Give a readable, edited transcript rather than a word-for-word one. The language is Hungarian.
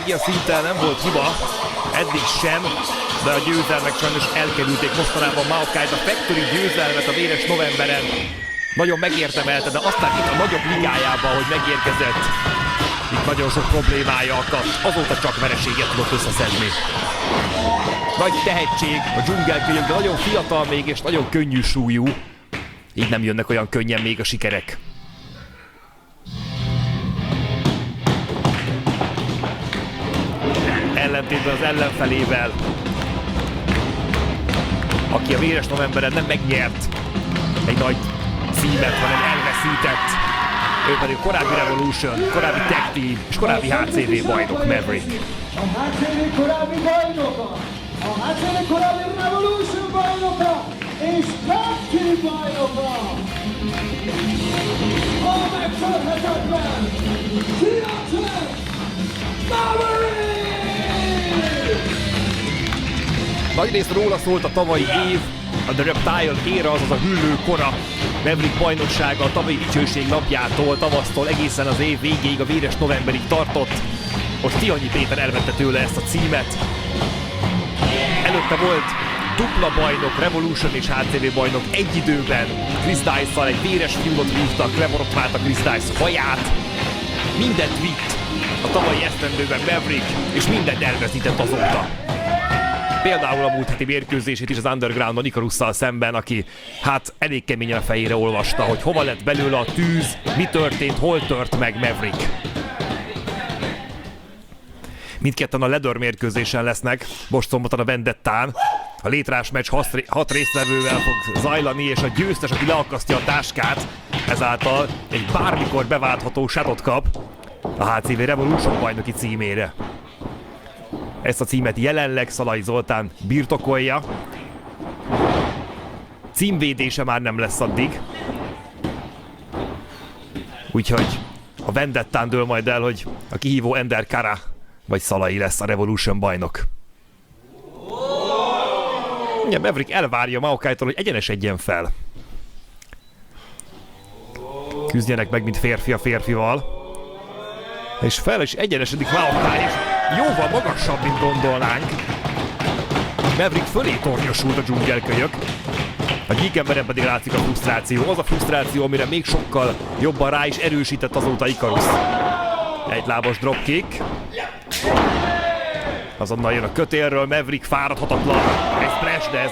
energiaszinten nem volt hiba, eddig sem, de a győzelmek sajnos elkerülték mostanában Maokai-t. A Factory győzelmet a véres novemberen nagyon megérdemelte, de aztán itt a nagyobb ligájában, hogy megérkezett, itt nagyon sok problémája akadt, azóta csak vereséget tudott összeszedni. Nagy tehetség a dzsungelkölyök, de nagyon fiatal még és nagyon könnyű súlyú, így nem jönnek olyan könnyen még a sikerek. Ellentétben az ellenfelével, aki a véres novemberen nem megnyert egy nagy címet, hanem elveszített. Ő pedig korábbi Revolution, korábbi Tag Team és korábbi HCV bajnok Maverick. A HCV korábbi bajnoka, a HCV korábbi Revolution bajnoka és Tag Team bajnoka. A megfoghatatlan fiatal Maverick! Nagyrészt róla szólt a tavalyi év, a The Reptile éra, azaz a hüllő kora Maverick bajnoksága a tavalyi dicsőség napjától, tavasztól egészen az év végéig, a véres novemberig tartott. Ott Tihanyi Péter elvette tőle ezt a címet. Előtte volt dupla bajnok, Revolution és HCV bajnok egy időben. Chris Dice-szal egy véres fiúdot vívtak, leborotválta Chris Dice haját. Mindent vitt a tavalyi esztendőben Maverick, és mindent elveszített azóta. Például a múlt heti mérkőzését is az Undergroundon Ikarusszal szemben, aki hát elég keményen a fejére olvasta, hogy hova lett belőle a tűz, mi történt, hol tört meg Maverick. Mindketten a Leather mérkőzésen lesznek, most szombaton a Vendettán. A létrás meccs 6 résztvevővel fog zajlani, és a győztes, aki leakasztja a táskát, ezáltal egy bármikor beváltható sátot kap a HCV Revolution bajnoki címére. Ezt a címet jelenleg Szalai Zoltán birtokolja. Címvédése már nem lesz addig. Úgyhogy a Vendettán dől majd el, hogy a kihívó Ender Kara vagy Szalai lesz a Revolution bajnok. Ugye Maverick elvárja Maokai-tól, hogy egyenesedjen fel. Küzdjenek meg, mint férfi a férfival. És fel is egyenesedik Maokai, és jóval magasabb, mint gondolnánk. Maverick fölé tornyosult a dzsungelkölyök. A Geek emberen pedig látszik a frusztráció. Az a frusztráció, amire még sokkal jobban rá is erősített azóta Ikarus. Egy lábas dropkick. Azonnal jön a kötélről, Maverick fáradhatatlan. Egy splash, de ez